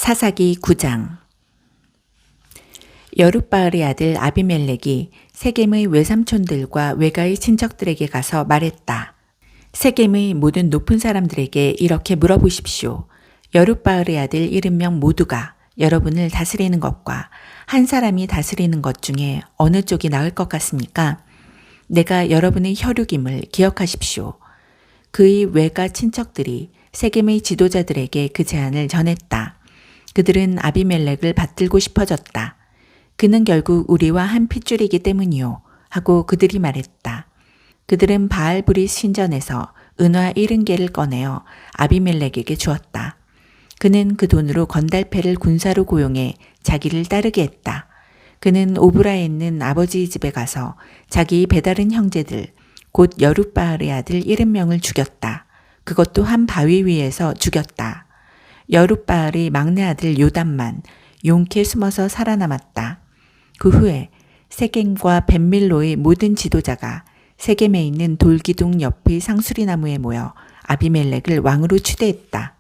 사사기 9장. 여룻바알의 아들 아비멜렉이 세겜의 외삼촌들과 외가의 친척들에게 가서 말했다. 세겜의 모든 높은 사람들에게 이렇게 물어보십시오. 여룻바알의 아들 70명 모두가 여러분을 다스리는 것과 한 사람이 다스리는 것 중에 어느 쪽이 나을 것 같습니까? 내가 여러분의 혈육임을 기억하십시오. 그의 외가 친척들이 세겜의 지도자들에게 그 제안을 전했다. 그들은 아비멜렉을 받들고 싶어졌다. 그는 결국 우리와 한 핏줄이기 때문이요. 하고 그들이 말했다. 그들은 바알브릿 신전에서 은화 70개를 꺼내어 아비멜렉에게 주었다. 그는 그 돈으로 건달패를 군사로 고용해 자기를 따르게 했다. 그는 오브라에 있는 아버지의 집에 가서 자기 배다른 형제들, 곧 여룻바알의 아들 70명을 죽였다. 그것도 한 바위 위에서 죽였다. 여룻바알의 막내 아들 요담만 용케 숨어서 살아남았다. 그 후에 세겜과 벳밀로의 모든 지도자가 세겜에 있는 돌기둥 옆의 상수리나무에 모여 아비멜렉을 왕으로 추대했다.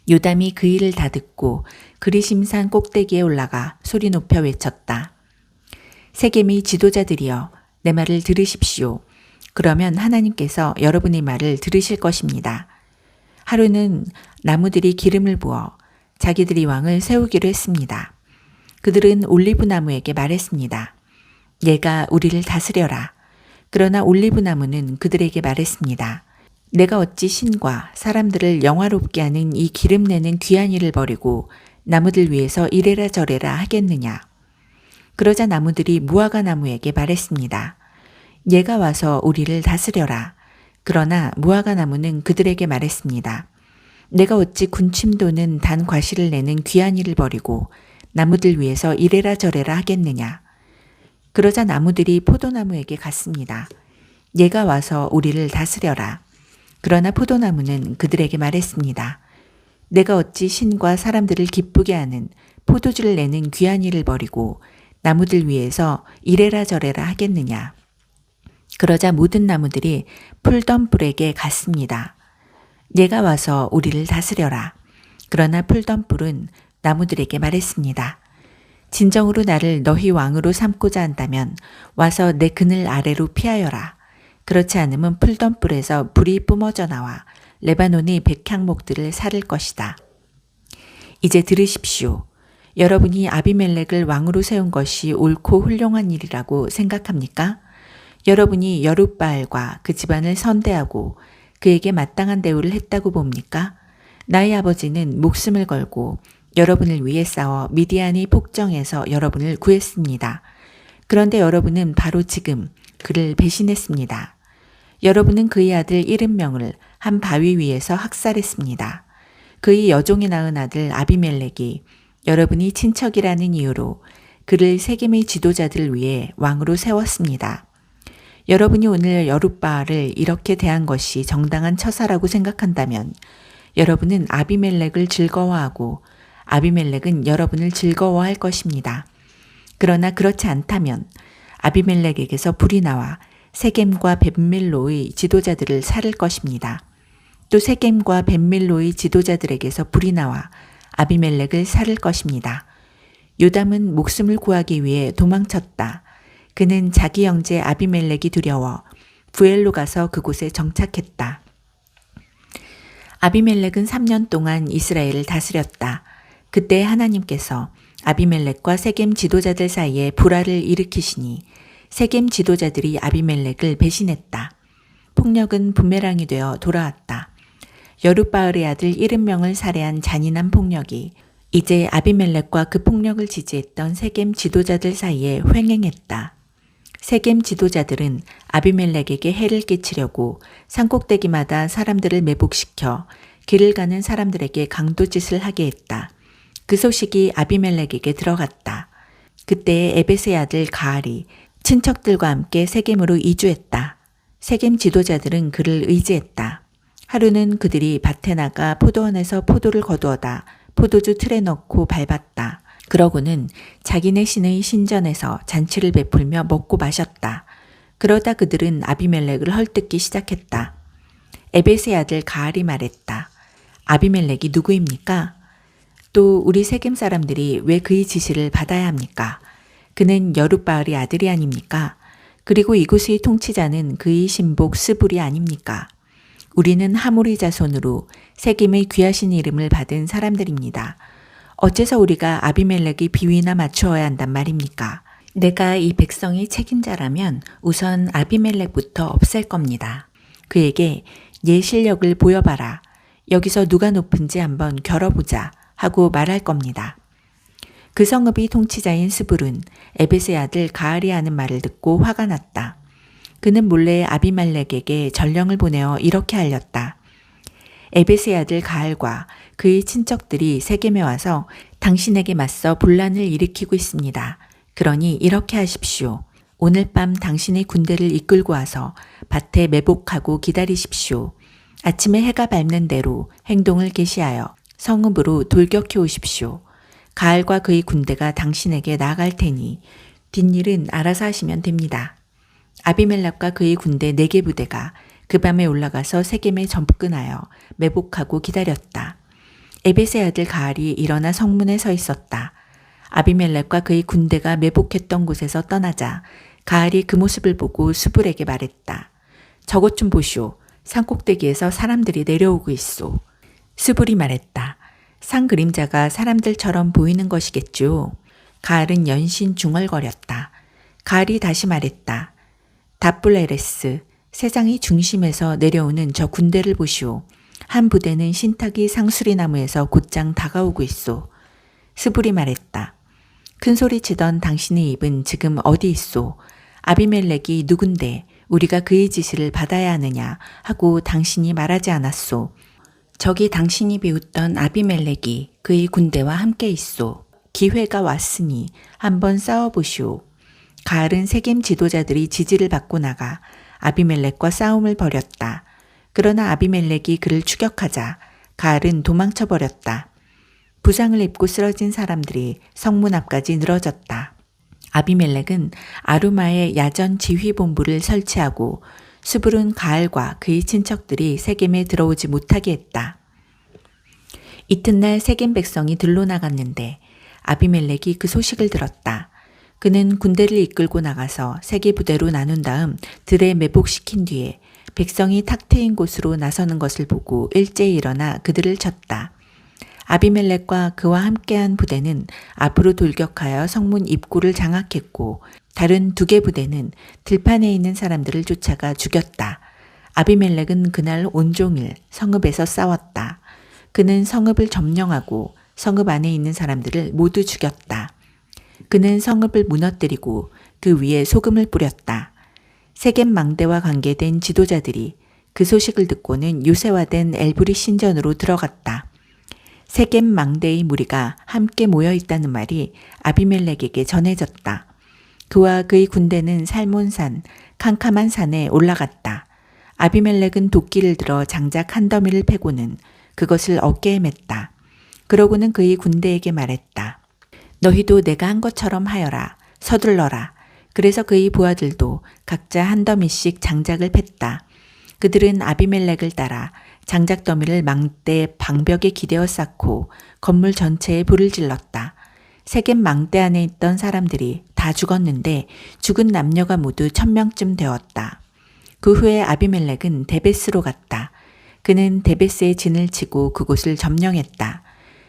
요담이 그 일을 다 듣고 그리심산 꼭대기에 올라가 소리 높여 외쳤다. 세겜의 지도자들이여, 내 말을 들으십시오. 그러면 하나님께서 여러분의 말을 들으실 것입니다. 하루는 나무들이 기름을 부어 자기들이 왕을 세우기로 했습니다. 그들은 올리브 나무에게 말했습니다. 얘가 우리를 다스려라. 그러나 올리브 나무는 그들에게 말했습니다. 내가 어찌 신과 사람들을 영화롭게 하는 이 기름 내는 귀한 일을 버리고 나무들 위해서 이래라 저래라 하겠느냐. 그러자 나무들이 무화과 나무에게 말했습니다. 얘가 와서 우리를 다스려라. 그러나 무화과 나무는 그들에게 말했습니다. 내가 어찌 군침 도는 단 과실을 내는 귀한 일을 버리고 나무들 위해서 이래라 저래라 하겠느냐. 그러자 나무들이 포도나무에게 갔습니다. 얘가 와서 우리를 다스려라. 그러나 포도나무는 그들에게 말했습니다. 내가 어찌 신과 사람들을 기쁘게 하는 포도주를 내는 귀한 일을 버리고 나무들 위해서 이래라 저래라 하겠느냐. 그러자 모든 나무들이 풀던 뿔에게 갔습니다. 얘가 와서 우리를 다스려라. 그러나 풀던 뿔은 나무들에게 말했습니다. 진정으로 나를 너희 왕으로 삼고자 한다면 와서 내 그늘 아래로 피하여라. 그렇지 않으면 풀던 뿔에서 불이 뿜어져 나와 레바논의 백향목들을 사를 것이다. 이제 들으십시오. 여러분이 아비멜렉을 왕으로 세운 것이 옳고 훌륭한 일이라고 생각합니까? 여러분이 여룻바알과 그 집안을 선대하고 그에게 마땅한 대우를 했다고 봅니까? 나의 아버지는 목숨을 걸고 여러분을 위해 싸워 미디안이 폭정해서 여러분을 구했습니다. 그런데 여러분은 바로 지금 그를 배신했습니다. 여러분은 그의 아들 70명을 한 바위 위에서 학살했습니다. 그의 여종이 낳은 아들 아비멜렉이 여러분이 친척이라는 이유로 그를 세겜의 지도자들 위해 왕으로 세웠습니다. 여러분이 오늘 여룻바알을 이렇게 대한 것이 정당한 처사라고 생각한다면 여러분은 아비멜렉을 즐거워하고 아비멜렉은 여러분을 즐거워할 것입니다. 그러나 그렇지 않다면 아비멜렉에게서 불이 나와 세겜과 벳밀로의 지도자들을 살을 것입니다. 또 세겜과 벳밀로의 지도자들에게서 불이 나와 아비멜렉을 살을 것입니다. 요담은 목숨을 구하기 위해 도망쳤다. 그는 자기 형제 아비멜렉이 두려워 부엘로 가서 그곳에 정착했다. 아비멜렉은 3년 동안 이스라엘을 다스렸다. 그때 하나님께서 아비멜렉과 세겜 지도자들 사이에 불화를 일으키시니 세겜 지도자들이 아비멜렉을 배신했다. 폭력은 부메랑이 되어 돌아왔다. 여룻바알의 아들 70명을 살해한 잔인한 폭력이 이제 아비멜렉과 그 폭력을 지지했던 세겜 지도자들 사이에 횡행했다. 세겜 지도자들은 아비멜렉에게 해를 끼치려고 산꼭대기마다 사람들을 매복시켜 길을 가는 사람들에게 강도짓을 하게 했다. 그 소식이 아비멜렉에게 들어갔다. 그때 에벳의 아들 가알이 친척들과 함께 세겜으로 이주했다. 세겜 지도자들은 그를 의지했다. 하루는 그들이 밭에 나가 포도원에서 포도를 거두어다 포도주 틀에 넣고 밟았다. 그러고는 자기네 신의 신전에서 잔치를 베풀며 먹고 마셨다. 그러다 그들은 아비멜렉을 헐뜯기 시작했다. 에벳의 아들 가알이 말했다. 아비멜렉이 누구입니까? 또 우리 세겜 사람들이 왜 그의 지시를 받아야 합니까? 그는 여룻바알의 아들이 아닙니까? 그리고 이곳의 통치자는 그의 신복 스불이 아닙니까? 우리는 하모리 자손으로 세겜의 귀하신 이름을 받은 사람들입니다. 어째서 우리가 아비멜렉의 비위나 맞추어야 한단 말입니까? 내가 이 백성의 책임자라면 우선 아비멜렉부터 없앨 겁니다. 그에게 예 실력을 보여봐라. 여기서 누가 높은지 한번 겨뤄보자 하고 말할 겁니다. 그 성읍의 통치자인 스불은 에벳의 아들 가알이 하는 말을 듣고 화가 났다. 그는 몰래 아비멜렉에게 전령을 보내어 이렇게 알렸다. 에벳의 아들 가알과 그의 친척들이 세겜에 와서 당신에게 맞서 분란을 일으키고 있습니다. 그러니 이렇게 하십시오. 오늘 밤 당신의 군대를 이끌고 와서 밭에 매복하고 기다리십시오. 아침에 해가 밝는 대로 행동을 개시하여 성읍으로 돌격해 오십시오. 가알과 그의 군대가 당신에게 나아갈 테니 뒷일은 알아서 하시면 됩니다. 아비멜렉과 그의 군대 4개 부대가 그 밤에 올라가서 세겜에 접근하여 매복하고 기다렸다. 에벳의 아들 가알이 일어나 성문에 서 있었다. 아비멜렉과 그의 군대가 매복했던 곳에서 떠나자 가알이 그 모습을 보고 스불에게 말했다. 저것 좀 보시오. 산꼭대기에서 사람들이 내려오고 있소. 스불이 말했다. 산 그림자가 사람들처럼 보이는 것이겠죠. 가알은 연신 중얼거렸다. 가알이 다시 말했다. 답불에레스, 세상의 중심에서 내려오는 저 군대를 보시오. 한 부대는 신탁이 상수리 나무에서 곧장 다가오고 있소. 스불이 말했다. 큰 소리 치던 당신의 입은 지금 어디 있소? 아비멜렉이 누군데 우리가 그의 지시를 받아야 하느냐 하고 당신이 말하지 않았소. 저기 당신이 비웃던 아비멜렉이 그의 군대와 함께 있소. 기회가 왔으니 한번 싸워보시오. 가알은 세겜 지도자들이 지지를 받고 나가 아비멜렉과 싸움을 벌였다. 그러나 아비멜렉이 그를 추격하자 가알은 도망쳐 버렸다. 부상을 입고 쓰러진 사람들이 성문 앞까지 늘어졌다. 아비멜렉은 아루마의 야전 지휘본부를 설치하고 스불은 가알과 그의 친척들이 세겜에 들어오지 못하게 했다. 이튿날 세겜 백성이 들로 나갔는데 아비멜렉이 그 소식을 들었다. 그는 군대를 이끌고 나가서 3개 부대로 나눈 다음 들에 매복시킨 뒤에 백성이 탁 트인 곳으로 나서는 것을 보고 일제히 일어나 그들을 쳤다. 아비멜렉과 그와 함께한 부대는 앞으로 돌격하여 성문 입구를 장악했고 다른 2개 부대는 들판에 있는 사람들을 쫓아가 죽였다. 아비멜렉은 그날 온종일 성읍에서 싸웠다. 그는 성읍을 점령하고 성읍 안에 있는 사람들을 모두 죽였다. 그는 성읍을 무너뜨리고 그 위에 소금을 뿌렸다. 세겜 망대와 관계된 지도자들이 그 소식을 듣고는 요새화된 엘브리 신전으로 들어갔다. 세겜 망대의 무리가 함께 모여 있다는 말이 아비멜렉에게 전해졌다. 그와 그의 군대는 살몬산, 캄캄한 산에 올라갔다. 아비멜렉은 도끼를 들어 장작 한 더미를 패고는 그것을 어깨에 맸다. 그러고는 그의 군대에게 말했다. 너희도 내가 한 것처럼 하여라. 서둘러라. 그래서 그의 부하들도 각자 한 더미씩 장작을 팼다. 그들은 아비멜렉을 따라 장작 더미를 망대 방벽에 기대어 쌓고 건물 전체에 불을 질렀다. 세겜 망대 안에 있던 사람들이 다 죽었는데 죽은 남녀가 모두 1000명쯤 되었다. 그 후에 아비멜렉은 데베스로 갔다. 그는 데베스에 진을 치고 그곳을 점령했다.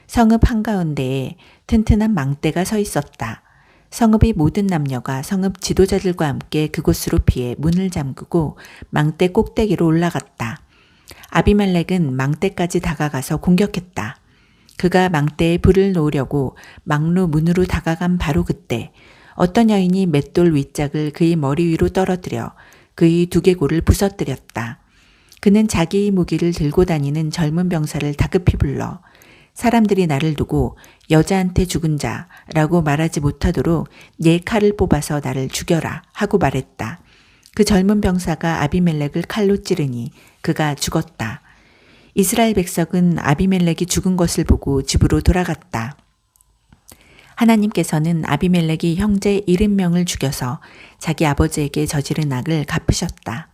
성읍 한가운데에 튼튼한 망대가 서 있었다. 성읍의 모든 남녀가 성읍 지도자들과 함께 그곳으로 피해 문을 잠그고 망대 꼭대기로 올라갔다. 아비멜렉은 망대까지 다가가서 공격했다. 그가 망대에 불을 놓으려고 망루 문으로 다가간 바로 그때 어떤 여인이 맷돌 윗짝을 그의 머리 위로 떨어뜨려 그의 두개골을 부서뜨렸다. 그는 자기의 무기를 들고 다니는 젊은 병사를 다급히 불러 사람들이 나를 두고 여자한테 죽은 자라고 말하지 못하도록 네 칼을 뽑아서 나를 죽여라 하고 말했다. 그 젊은 병사가 아비멜렉을 칼로 찌르니 그가 죽었다. 이스라엘 백성은 아비멜렉이 죽은 것을 보고 집으로 돌아갔다. 하나님께서는 아비멜렉이 형제 70명을 죽여서 자기 아버지에게 저지른 악을 갚으셨다.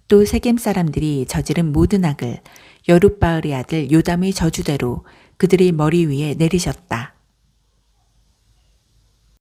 또 세겜 사람들이 저지른 모든 악을 여룻바알의 아들 요담의 저주대로 그들의 머리 위에 내리셨다.